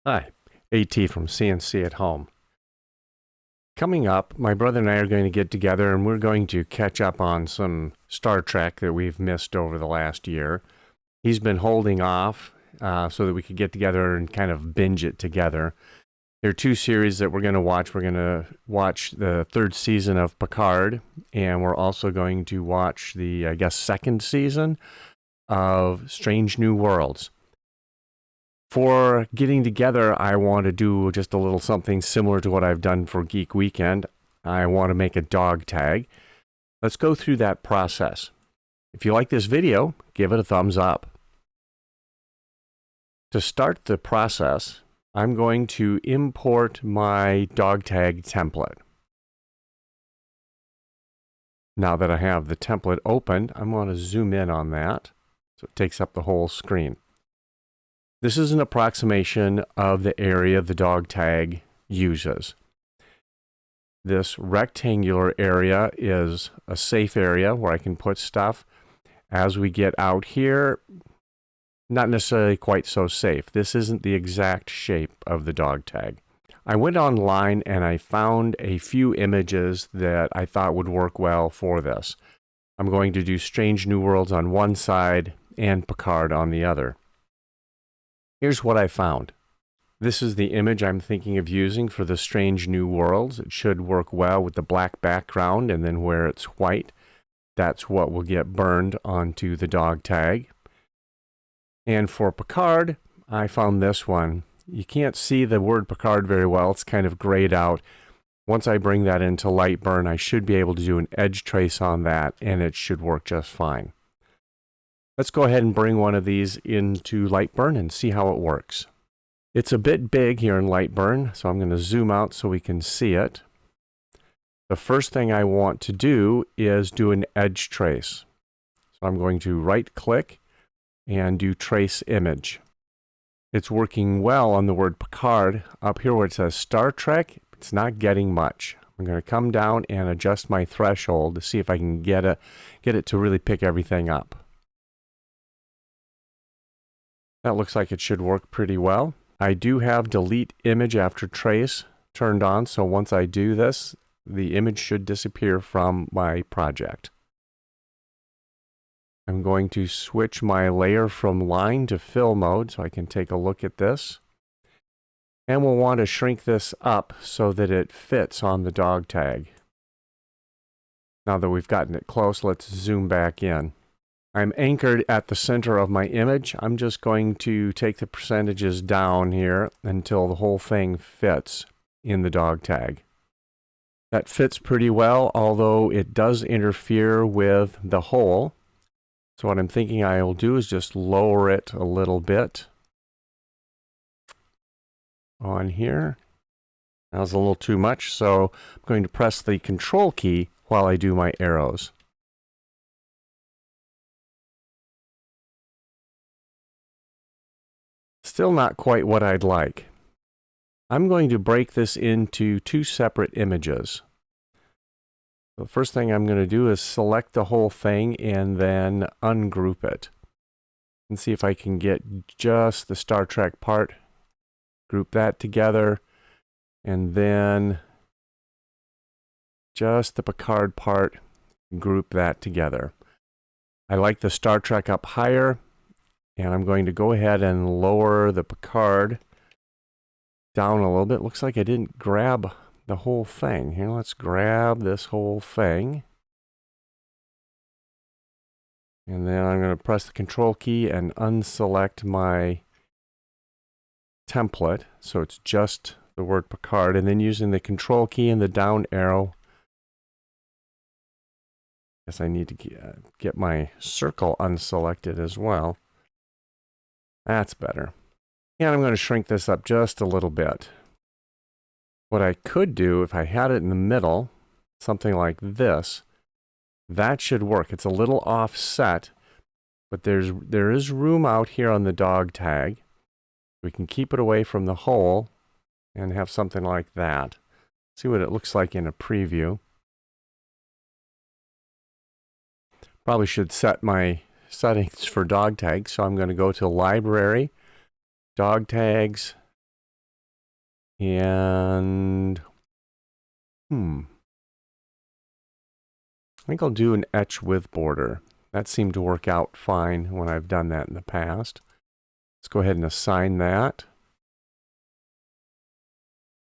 Hi, AT from CNC at Home. Coming up, my brother and I are going to get together and we're going to catch up on some Star Trek that we've missed over the last year. He's been holding off so that we could get together and kind of binge it together. There are two series that we're going to watch. We're going to watch the third season of Picard, and we're also going to watch the, second season of Strange New Worlds. For getting together, I want to do just a little something similar to what I've done for Geek Weekend. I want to make a dog tag. Let's go through that process. If you like this video, give it a thumbs up. To start the process, I'm going to import my dog tag template. Now that I have the template opened, I'm going to zoom in on that so it takes up the whole screen. This is an approximation of the area the dog tag uses. This rectangular area is a safe area where I can put stuff. As we get out here, not necessarily quite so safe. This isn't the exact shape of the dog tag. I went online and I found a few images that I thought would work well for this. I'm going to do Strange New Worlds on one side and Picard on the other. Here's what I found. This is the image I'm thinking of using for the Strange New Worlds. It should work well with the black background, and then where it's white, that's what will get burned onto the dog tag. And for Picard, I found this one. You can't see the word Picard very well. It's kind of grayed out. Once I bring that into light burn, I should be able to do an edge trace on that, and it should work just fine. Let's go ahead and bring one of these into Lightburn and see how it works. It's a bit big here in Lightburn, so I'm going to zoom out so we can see it. The first thing I want to do is do an edge trace. So I'm going to right click and do trace image. It's working well on the word Picard. Up here where it says Star Trek, it's not getting much. I'm going to come down and adjust my threshold to see if I can get it to really pick everything up. That looks like it should work pretty well. I do have delete image after trace turned on, so once I do this, the image should disappear from my project. I'm going to switch my layer from line to fill mode so I can take a look at this. And we'll want to shrink this up so that it fits on the dog tag. Now that we've gotten it close, let's zoom back in. I'm anchored at the center of my image. I'm just going to take the percentages down here until the whole thing fits in the dog tag. That fits pretty well, although it does interfere with the hole. So what I'm thinking I will do is just lower it a little bit on here. That was a little too much, so I'm going to press the Control key while I do my arrows. Still not quite what I'd like. I'm going to break this into two separate images. The first thing I'm going to do is select the whole thing and then ungroup it. And see if I can get just the Star Trek part. Group that together. And then just the Picard part. Group that together. I like the Star Trek up higher. And I'm going to go ahead and lower the Picard down a little bit. Looks like I didn't grab the whole thing. Here, let's grab this whole thing. And then I'm going to press the Control key and unselect my template. So it's just the word Picard. And then using the Control key and the down arrow. Guess I need to get my circle unselected as well. That's better. And I'm going to shrink this up just a little bit. What I could do if I had it in the middle, something like this, that should work. It's a little offset, but there is room out here on the dog tag. We can keep it away from the hole and have something like that. See what it looks like in a preview. Probably should set my settings for dog tags, so I'm going to go to Library, Dog Tags, And I think I'll do an etch with border. That seemed to work out fine when I've done that in the past. Let's go ahead and assign that.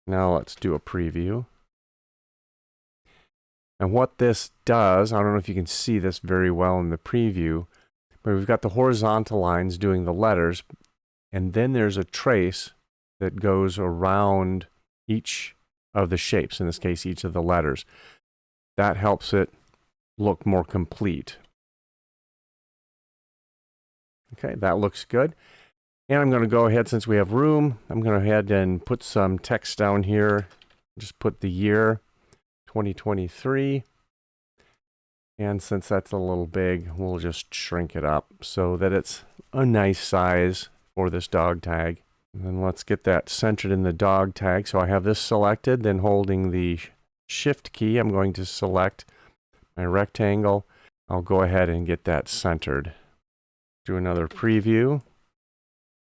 Now let's do a preview. And what this does, I don't know if you can see this very well in the preview, but we've got the horizontal lines doing the letters, and then there's a trace that goes around each of the shapes, in this case each of the letters. That helps it look more complete. Okay, that looks good. And I'm going to go ahead, since we have room, I'm going to go ahead and put some text down here. Just put the year 2023. And since that's a little big, we'll just shrink it up so that it's a nice size for this dog tag. And then let's get that centered in the dog tag. So I have this selected, then holding the shift key, I'm going to select my rectangle. I'll go ahead and get that centered. Do another preview.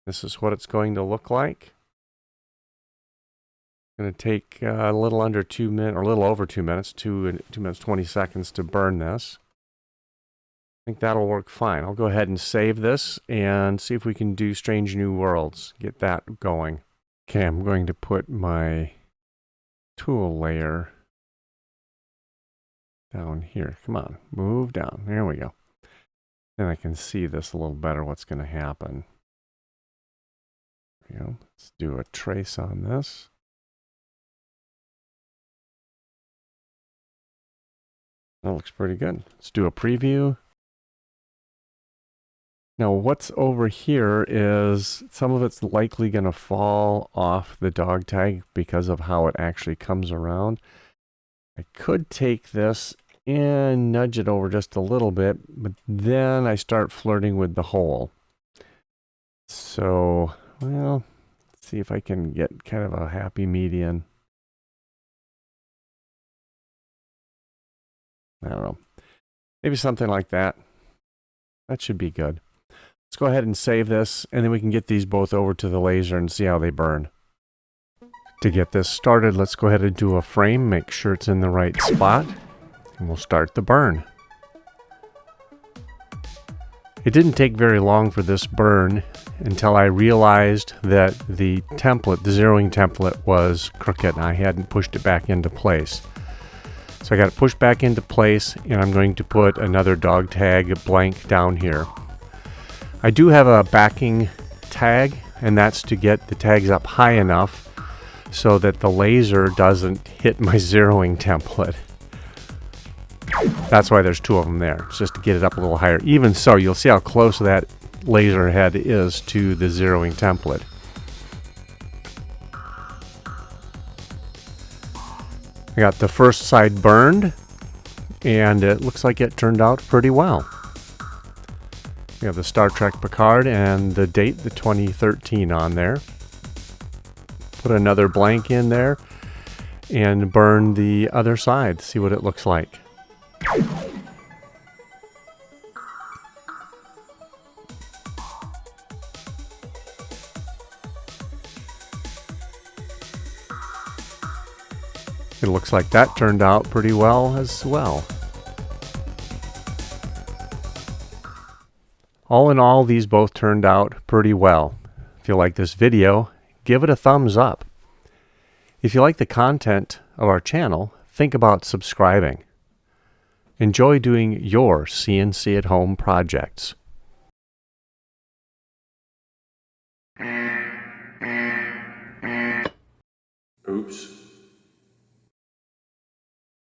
This is what it's going to look like. It's going to take a little under 2 minutes, or a little over 2 minutes, 2 minutes 20 seconds to burn this. I think that'll work fine. I'll go ahead and save this and see if we can do Strange New Worlds. Get that going. Okay, I'm going to put my tool layer down here. Come on, move down. There we go. Then I can see this a little better, what's going to happen. There we go. Let's do a trace on this. That looks pretty good. Let's do a preview. Now what's over here is some of it's likely going to fall off the dog tag because of how it actually comes around. I could take this and nudge it over just a little bit, but then I start flirting with the hole. So, well, let's see if I can get kind of a happy median. I don't know. Maybe something like that. That should be good. Let's go ahead and save this, and then we can get these both over to the laser and see how they burn. To get this started, let's go ahead and do a frame, make sure it's in the right spot, and we'll start the burn. It didn't take very long for this burn until I realized that the template, the zeroing template, was crooked and I hadn't pushed it back into place. So I got it pushed back into place, and I'm going to put another dog tag blank down here. I do have a backing tag, and that's to get the tags up high enough so that the laser doesn't hit my zeroing template. That's why there's two of them there. It's just to get it up a little higher. Even so, you'll see how close that laser head is to the zeroing template. I got the first side burned, and it looks like it turned out pretty well. We have the StarTrek Picard and the date, the 2013 on there. Put another blank in there and burn the other side. See what it looks like. It looks like that turned out pretty well as well. All in all, these both turned out pretty well. If you like this video, give it a thumbs up. If you like the content of our channel, think about subscribing. Enjoy doing your CNC at home projects.